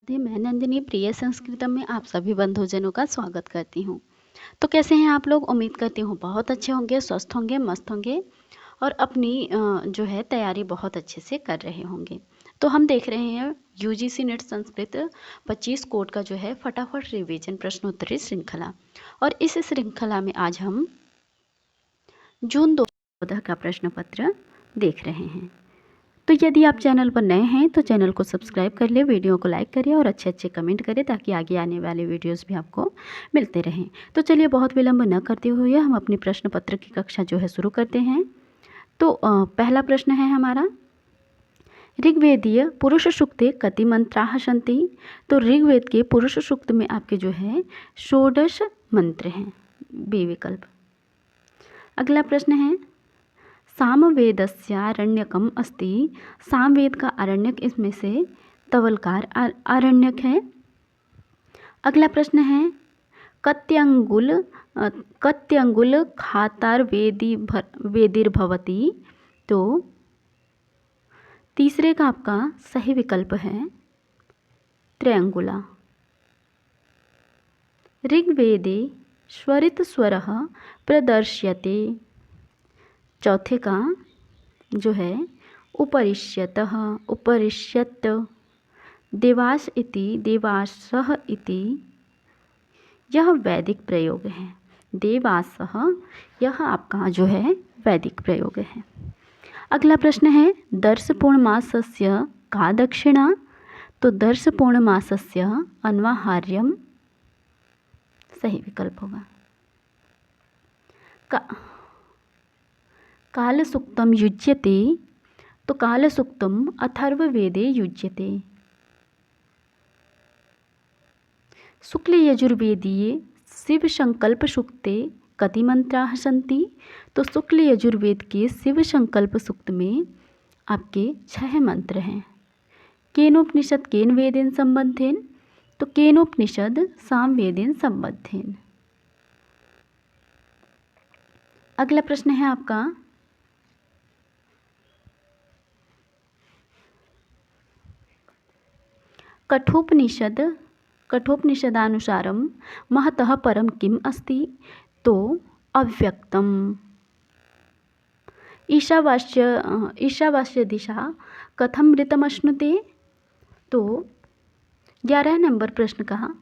मैं नंदिनी प्रिय संस्कृतम में आप सभी बंधुजनों का स्वागत करती हूँ। तो कैसे हैं आप लोग? उम्मीद करती हूँ बहुत अच्छे होंगे, स्वस्थ होंगे, मस्त होंगे और अपनी जो है तैयारी बहुत अच्छे से कर रहे होंगे। तो हम देख रहे हैं यूजीसी नेट संस्कृत 25 कोड का जो है फटाफट रिवीजन प्रश्नोत्तरी श्रृंखला, और इस श्रृंखला में आज हम जून 2014 का प्रश्न पत्र देख रहे हैं। तो यदि आप चैनल पर नए हैं तो चैनल को सब्सक्राइब कर ले, वीडियो को लाइक करें और अच्छे अच्छे कमेंट करें ताकि आगे आने वाले वीडियोस भी आपको मिलते रहें। तो चलिए बहुत विलंब न करते हुए हम अपनी प्रश्न पत्र की कक्षा जो है शुरू करते हैं। तो पहला प्रश्न है हमारा, ऋग्वेदीय पुरुष सूक्ते कति मंत्राः सन्ति। तो ऋग्वेद के पुरुष सूक्त में आपके जो है 16 मंत्र हैं, बी विकल्प। अगला प्रश्न है, सामवेदस्यारण्यकम अस्ति। सामवेद का अरण्यक इसमें से तवलकार अरण्यक है। अगला प्रश्न है, कत्यंगुल खातार वेदिर्भवति। तो तीसरे का आपका सही विकल्प है त्रयंगुला। ऋग्वेदे स्वरित स्वरः प्रदर्श्यते। चौथे का जो है उपरिष्यतः, उपरिष्यत। देवास इति, देवासः इति, यह वैदिक प्रयोग है। देवासः यह आपका जो है वैदिक प्रयोग है। अगला प्रश्न है, दर्श पूर्णमासस्य का दक्षिणा। तो दर्श पूर्णमासस्य अन्वाहार्यम सही विकल्प होगा। कालसूक्तम युज्यते। तो कालसूक्तम अथर्ववेदे युज्यते। शुक्ल यजुर्वेदीय शिव संकल्प सूक्ते कति मंत्राः सन्ति। तो शुक्ल यजुर्वेद के शिव संकल्प सूक्त में आपके 6 मंत्र हैं। केनोपनिषद केन वेदेन संबद्धेन। तो केनोपनिषद सामवेदेन संबद्धेन। अगला प्रश्न है आपका, कठोपनिषदानुसारं महतः परम किम अस्ति। तो अव्यक्तम। ईशावास्य दिशा कथम मृतमश्नुते। तो 11 नंबर प्रश्न का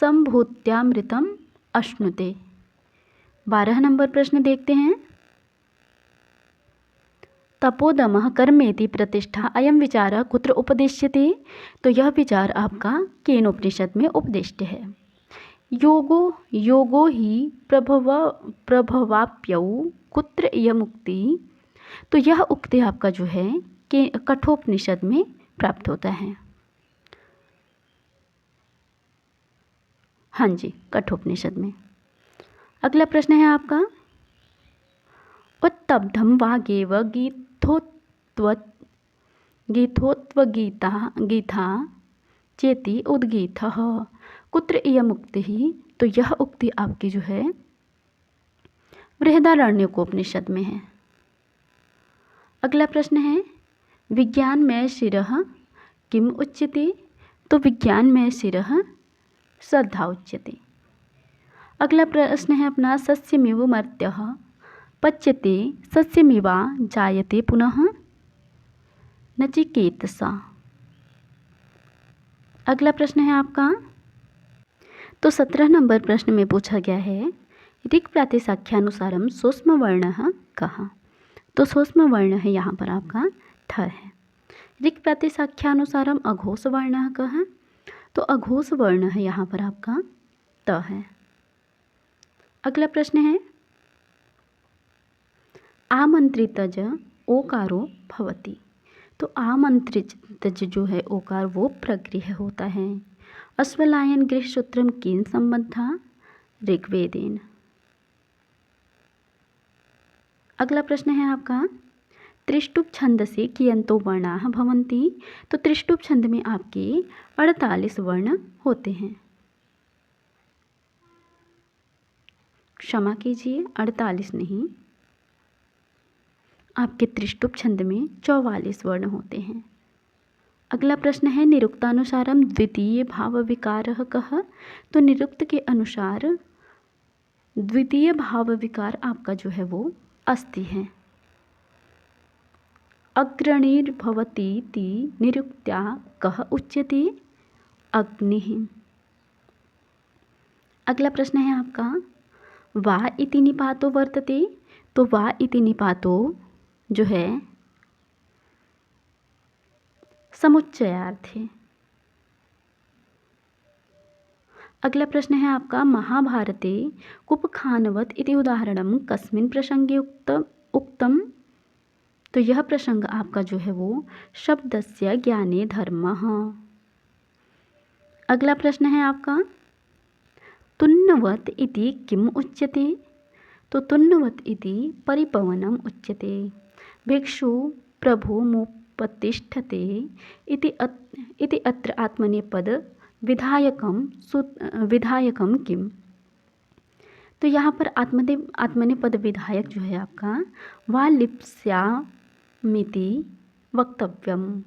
संभूत्यामृतम अश्नुते। 12 नंबर प्रश्न देखते हैं, तपोदमः कर्मेति प्रतिष्ठा अयम विचार कुत्र उपदिश्यते। तो यह विचार आपका केनोपनिषद में उपदिष्ट है। योगो ही प्रभवाप्यौ कुत्र इयम् उक्ति। तो यह उक्ति आपका जो है कि कठोपनिषद में प्राप्त होता है। हाँ जी, कठोपनिषद में। अगला प्रश्न है आपका, उत्तब्धम वागेव गीथा चेति उद्गीतः कुत्र इयम् उक्तिः। तो यह उक्ति आपकी जो है बृहदारण्यकोपनिषद में है। अगला प्रश्न है, विज्ञानमय शिरः किम उच्यते। तो विज्ञानमय शिरः श्रद्धा उच्यते। अगला प्रश्न है अपना, सस्यमिव मर्त्यः पच्यते सस्यमिवा जायते पुनः नचिकेतसा। अगला प्रश्न है आपका, तो 17 नंबर प्रश्न में पूछा गया है, ऋक् प्रातिशाख्यानुसारम सूक्ष्म वर्णः कः। तो सूक्ष्म वर्ण है यहाँ पर आपका थ है। ऋक् प्रातिशाख्यानुसारम अघोष वर्णः कः। तो अघोष वर्ण है यहाँ पर आपका त है। अगला प्रश्न है, आमंत्रितज ओकारो भवति। तो आमंत्रितज जो है ओकार वो प्रगृह होता है। अश्वलायन गृह सूत्रम केन संबद्धा ऋग्वेदेन। अगला प्रश्न है आपका, त्रिष्टुप छंद से कियंतो वर्णाः भवन्ति। तो त्रिष्टुप छंद में आपके 48 वर्ण होते हैं। क्षमा कीजिए, 48 नहीं, आपके त्रिष्टुप छंद में 44 वर्ण होते हैं। अगला प्रश्न है निरुक्तानुसारम द्वितीय भाव विकारः कः। तो निरुक्त के अनुसार द्वितीय भाव विकार आपका जो है वो अस्ति है। अग्रणीर्भवतीति निरुक्त्या कः उच्यते, अग्निः। अगला प्रश्न है आपका वा इति निपातो वर्तते। तो वा इति निपातो जो है समुच्चयार्थ है। अगला प्रश्न है आपका महाभारते कुपखानवत इति उदाहरणं कस्मिन् प्रसंगे उक्तम। तो यह प्रसंग आपका जो है वो शब्दस्य ज्ञाने धर्मः। अगला प्रश्न है आपका तुन्नवत इति किम उच्यते। तो तुन्नवत इति परिपवनम उच्यते। भिक्षु प्रभुमुपतिष्ठते इति अत्र आत्मनेपद विधायकम किम। तो यहाँ पर आत्मनेपद विधायक जो है आपका वालिप्स्यामिति वक्तव्यम।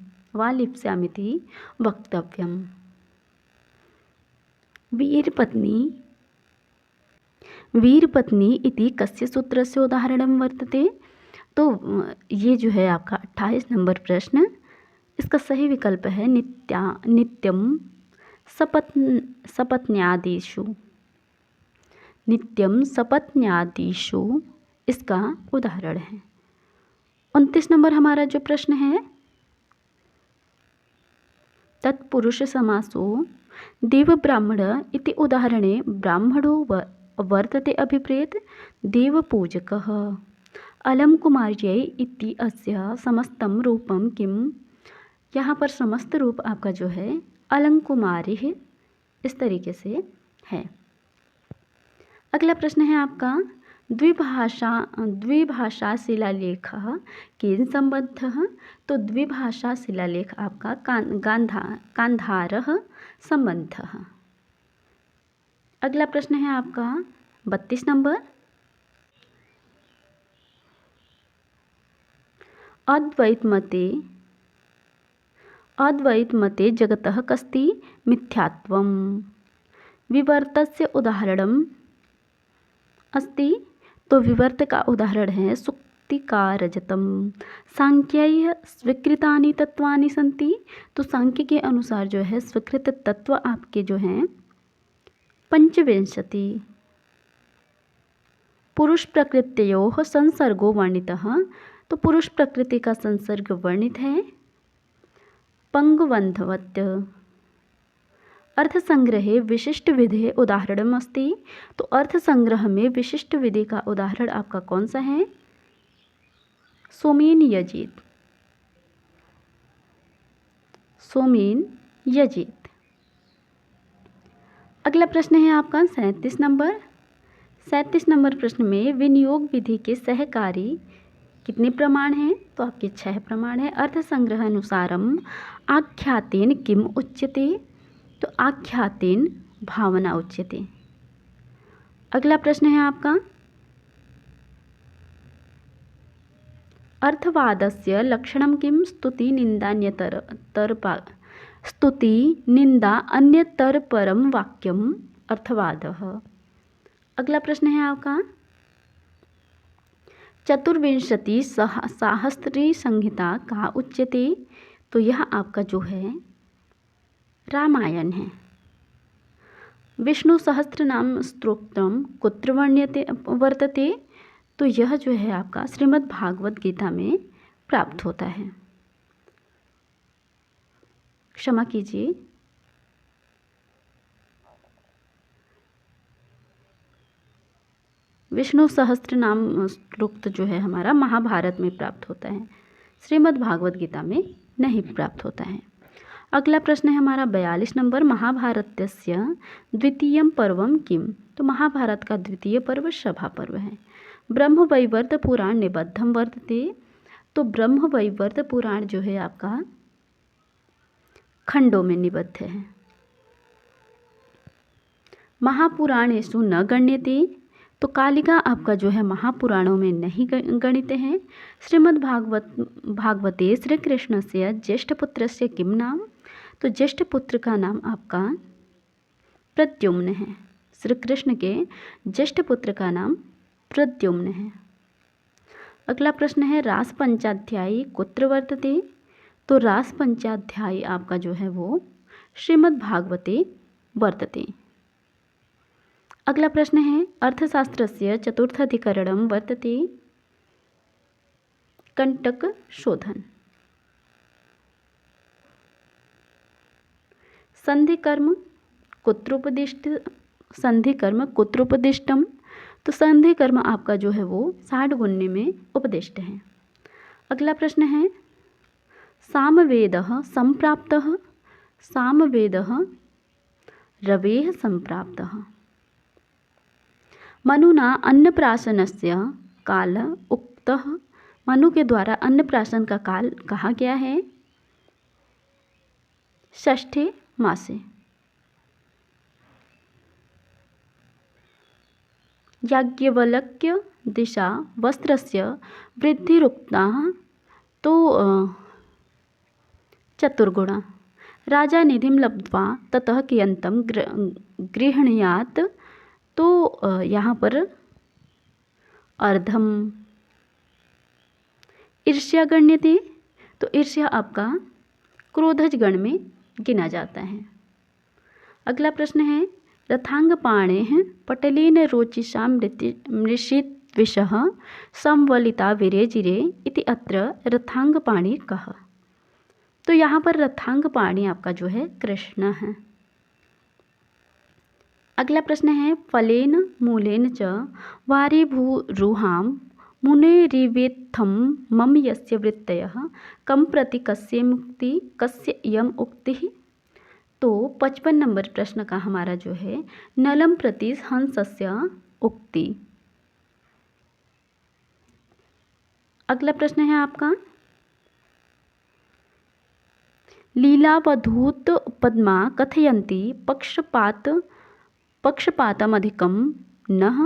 वीरपत्नी इति कस्य सूत्रस्य उदाहरणं वर्तते। तो ये जो है आपका 28 नंबर प्रश्न, इसका सही विकल्प है नित्यम सपत्न्यादिषु इसका उदाहरण है। 29 नंबर हमारा जो प्रश्न है तत्पुरुष समासो देव ब्राह्मण इति उदाहरणे ब्राह्मणो वर्तते अभिप्रेत देवपूजकः। अलम कुमार्यै इति अस्य समस्तं रूपं किम। यहाँ पर समस्त रूप आपका जो है अलंकुमारिः इस तरीके से है। अगला प्रश्न है आपका द्विभाषा शिलालेखः केन संबद्धः। तो द्विभाषा शिलालेख आपका गांधारः संबद्धः। अगला प्रश्न है आपका 32 नंबर अद्वैत मते जगतः कस्ति मिथ्यात्वम्। विवर्तस्य उदाहरणम् अस्ति। तो विवर्त का उदाहरण है सुक्तिकारजतम। सांख्यैः स्वीकृतानि तत्वानि सन्ति। तो सांख्य के अनुसार जो है स्वीकृत तत्व आपके जो हैं 25। पुरुष प्रकृत्योः संसर्गो वर्णितः। तो पुरुष प्रकृति का संसर्ग वर्णित है पंगबंधवत्। अर्थसंग्रहे विशिष्ट विधि उदाहरणम् अस्ति। तो अर्थसंग्रह में विशिष्ट विधि का उदाहरण आपका कौन सा है सोमेन यजित। अगला प्रश्न है आपका 37 नंबर। 37 नंबर प्रश्न में विनियोग विधि के सहकारी कितने प्रमाण हैं। तो आपके 6 प्रमाण हैं। अर्थसंग्रह अनुसारम आख्यातेन किम उच्यते। तो आख्यातेन भावना उच्यते। अगला प्रश्न है आपका अर्थवादस्य लक्षणं किम। स्तुति निंदा अन्यतरपरम वाक्यम अर्थवादः। अगला प्रश्न है आपका 24 साहस्री संहिता का उच्यते। तो यह आपका जो है रामायण है। विष्णु सहस्त्र नाम स्तोत्रम कुत्र वर्तते। तो यह जो है आपका श्रीमद् भागवत गीता में प्राप्त होता है। क्षमा कीजिए, विष्णु सहस्त्र नाम स्तोत्र जो है हमारा महाभारत में प्राप्त होता है, श्रीमद् भागवत गीता में नहीं प्राप्त होता है। अगला प्रश्न है हमारा 42 नंबर महाभारतस्य द्वितीयं पर्वं किम। तो महाभारत का द्वितीय पर्व सभा पर्व है। ब्रह्मवैवर्त पुराण निबद्धम वर्तते। तो ब्रह्मवैवर्त पुराण जो है आपका खंडों में निबद्ध है। महापुराणेषु न गण्यते। तो कालिका आपका जो है महापुराणों में नहीं गणित है। श्रीमद् भागवते श्री कृष्ण से ज्येष्ठ पुत्र से किम नाम, तो ज्येष्ठ पुत्र का नाम आपका प्रद्युम्न है। श्री कृष्ण के ज्येष्ठ पुत्र का नाम प्रद्युम्न है। अगला प्रश्न है रास पंचाध्यायी कुत्र वर्तते, तो रास पंचाध्यायी आपका जो है वो श्रीमद् भागवते वर्तते। अगला प्रश्न है अर्थशास्त्रस्य चतुर्थधिकरणं वर्तते कंटक शोधन। संधिकर्म कुत्रोपदिष्टम, तो संधिकर्म आपका जो है वो 60 गुण्य में उपदिष्ट है। अगला प्रश्न है सामवेदः संप्राप्तः, सामवेदः रवेः संप्राप्तः। मनुना अन्नप्राशनस्य काल उक्तः, मनु के द्वारा अन्नप्राशन का काल कहा गया है षष्ठे मासे। याज्ञवल्क्य दिशा वस्त्रस्य वृद्धिरुक्ता, तो चतुर्गुणा। राजा निधिं लब्ध्वा ततः कियन्तं गृह्णीयात्, तो यहाँ पर अर्धम। ईर्ष्या गण्यते, तो ईर्ष्या आपका क्रोधज गण में गिना जाता है। अगला प्रश्न है रथांगपाणेः पटलेन रोचिषा मृषिद्विषः संवलिता विरेजिरे इति अत्र रथांगपाणि कः, तो यहाँ पर रथांगपाणि आपका जो है कृष्ण है। अगला प्रश्न है फलेन मूलेन च वारिभूरुहां मुनेरिवेत्थं मम यस्य वृत्तयः कम प्रति कस्य मुक्ति कस्य इयम् उक्तिः, तो 55 नंबर प्रश्न का हमारा जो है नलम प्रति हंसस्य उक्ति। अगला प्रश्न है आपका लीलावधूत पद्मा कथयन्ति पक्षपातमधिकं नः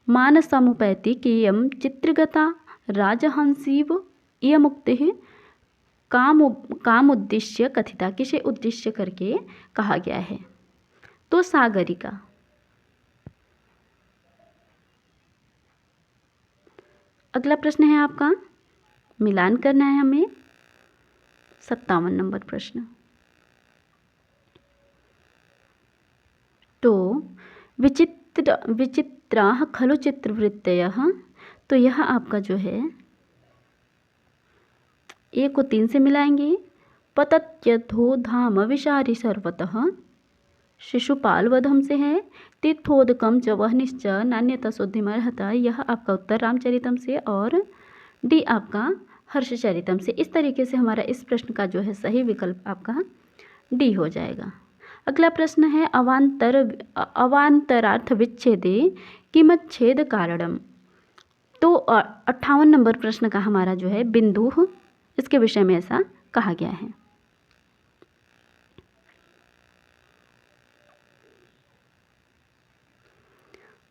मानसमुपैति केयं चित्रगता राजहंसीव इयमुक्तिः कामुद्दिश्य कथिता, किसे उद्देश्य करके कहा गया है, तो सागरिका। अगला प्रश्न है आपका मिलान करना है हमें 57 नंबर प्रश्न। तो विचित्राः खलु चित्रवृत्तयः, तो यह आपका जो है एक को 3 से मिलाएंगे। पतत्यथो धाम विशारी सर्वतः, शिशुपाल वधम से है। तीर्थोदकम च वह्निश्च नान्यता शुद्धिमर्हता, यह आपका उत्तर रामचरितम से, और डी आपका हर्षचरितम से। इस तरीके से हमारा इस प्रश्न का जो है सही विकल्प आपका डी हो जाएगा। अगला प्रश्न है अवान्तरार्थ विच्छेदे किमच्छेद कारणम, तो 58 नंबर प्रश्न का हमारा जो है बिंदु, इसके विषय में ऐसा कहा गया है।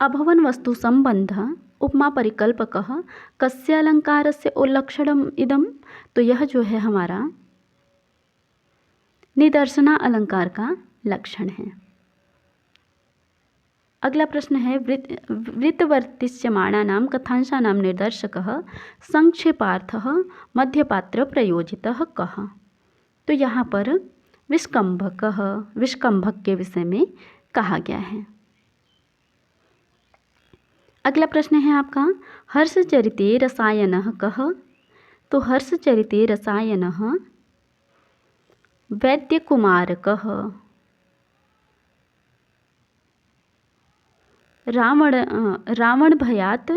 अभवन वस्तु संबंध उपमा परिकल्पकः कस्य अलंकारस्य उल्लक्षणम इदम, तो यह जो है हमारा निदर्शना अलंकार का लक्षण है। अगला प्रश्न है वृत्तवर्तिष्यमाणानां कथांशानां निर्दर्शकः संक्षेपार्थः मध्यपात्र प्रयोजितः कः, तो यहाँ पर विष्कंभक के विषय में कहा गया है। अगला प्रश्न है आपका हर्षचरिते रसायनः कः, तो हर्षचरिते रसायनः वैद्यकुमारकः। रावण भयात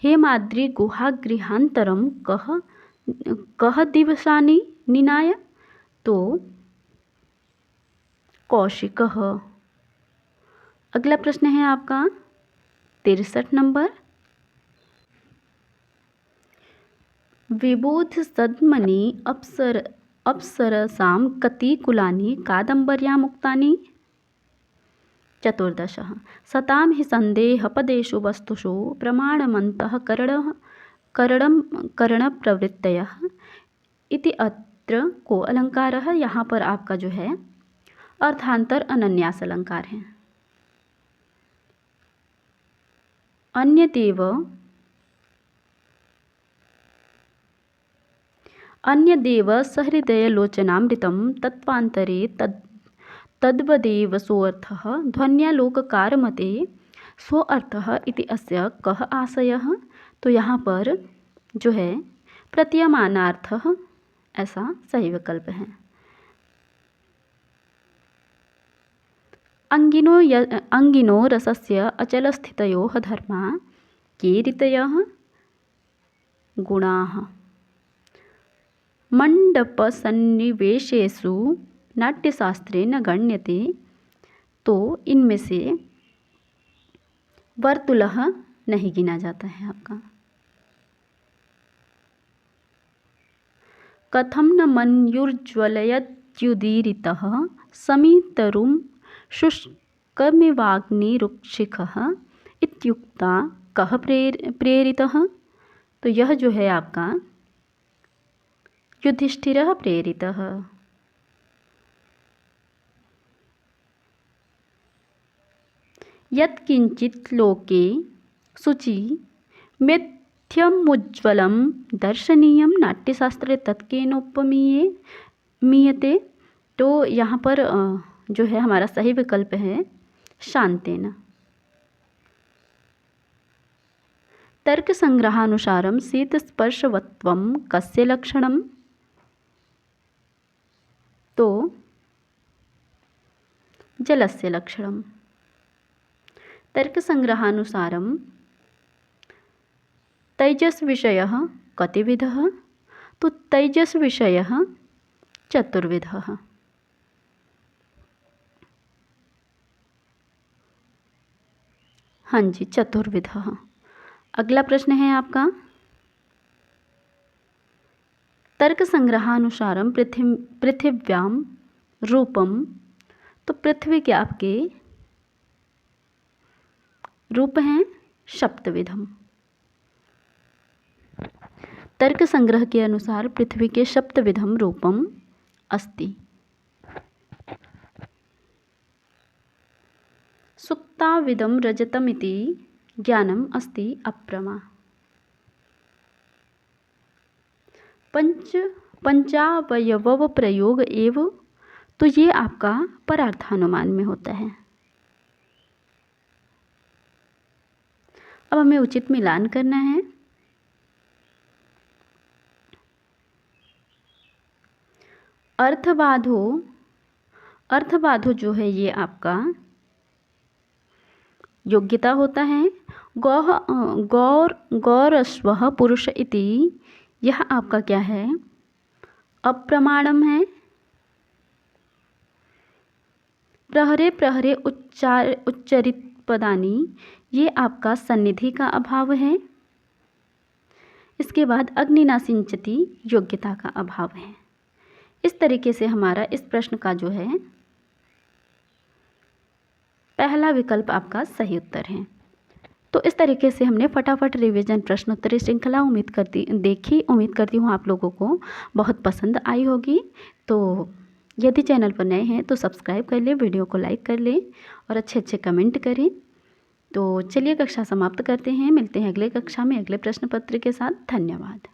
हेमाद्रि गुहागृहांतरम कः दिवसानि निनाय, तो कौशिकः। अगला प्रश्न है आपका 63 नंबर विबोध सद्मनि अप्सरसां कति कुलानि कादम्बर्याम् उक्तानि, 14 सतां हि सन्देहपदेषु वस्तुषु प्रमाणमन्तः करणप्रवृत्तयः इति अत्र को अलंकार है। यहाँ पर आपका जो है अर्थांतर अनन्यास अलंकार है। अन्यदेव सहृदयलोचनामृतं तत्त्वान्तरे तद्वदेव सोऽर्थः ध्वन्यालोककारमते सोऽर्थः इति अस्य कः आशयः। तो यहाँ पर जो है प्रतीयमानार्थः ऐसा सही विकल्प है। अंगिनो रसस्य अचलस्थितयोः धर्मा के रीतयः गुणाः मंडपसन्निवेशेषु नाट्यशास्त्रे न गण्यते। तो इनमें से वर्तुलः नहीं गिना जाता है आपका। कथं न मन्युर्ज्वलयत्युदीरितः समीतरुं शुष्कमिवाग्निरुक्षिखः इत्युक्ता कः प्रेरितः। तो यह जो है आपका युधिष्ठिरः प्रेरितः। यत्किंचित् लोके शुचि मिथ्यमुज्ज्वलं दर्शनीयं नाट्यशास्त्रे तत्केनोपमीयते। तो यहाँ पर जो है हमारा सही विकल्प है शांतेन। तर्क संग्रहानुसारं शीतस्पर्शवत्वं कस्य लक्षणम्। तो जलस्य लक्षणम्। तर्क संग्रहानुसारं तैजसविषयः कतिविधः। तो तैजसविषयः चतुर्विधः। हाँ जी, चतुर्विधः। अगला प्रश्न है आपका तर्क संग्रहानुसारं पृथिव्यां रूपम। तो पृथ्वी के आपके रूप हैं सप्तविधम। तर्क संग्रह के अनुसार पृथ्वी के सप्तविधम रूपम अस्ति। सुक्ताविदं रजतमिति ज्ञानम अस्ति अप्रमा। पंचावयव प्रयोग एव। तो ये आपका परार्थानुमान में होता है। अब हमें उचित मिलान करना है। अर्थबाधो जो है ये आपका योग्यता होता है। गौरस्वः पुरुष इति यह आपका क्या है अप्रमाणम है। प्रहरे प्रहरे उच्चरित पदानी ये आपका सन्निधि का अभाव है। इसके बाद अग्निना सिंचती योग्यता का अभाव है। इस तरीके से हमारा इस प्रश्न का जो है पहला विकल्प आपका सही उत्तर है। तो इस तरीके से हमने फटाफट रिवीजन प्रश्नोत्तरी श्रृंखला उम्मीद करती हूँ आप लोगों को बहुत पसंद आई होगी। तो यदि चैनल पर नए हैं तो सब्सक्राइब कर लें, वीडियो को लाइक कर लें और अच्छे कमेंट करें। तो चलिए कक्षा समाप्त करते हैं, मिलते हैं अगले कक्षा में अगले प्रश्न पत्र के साथ। धन्यवाद।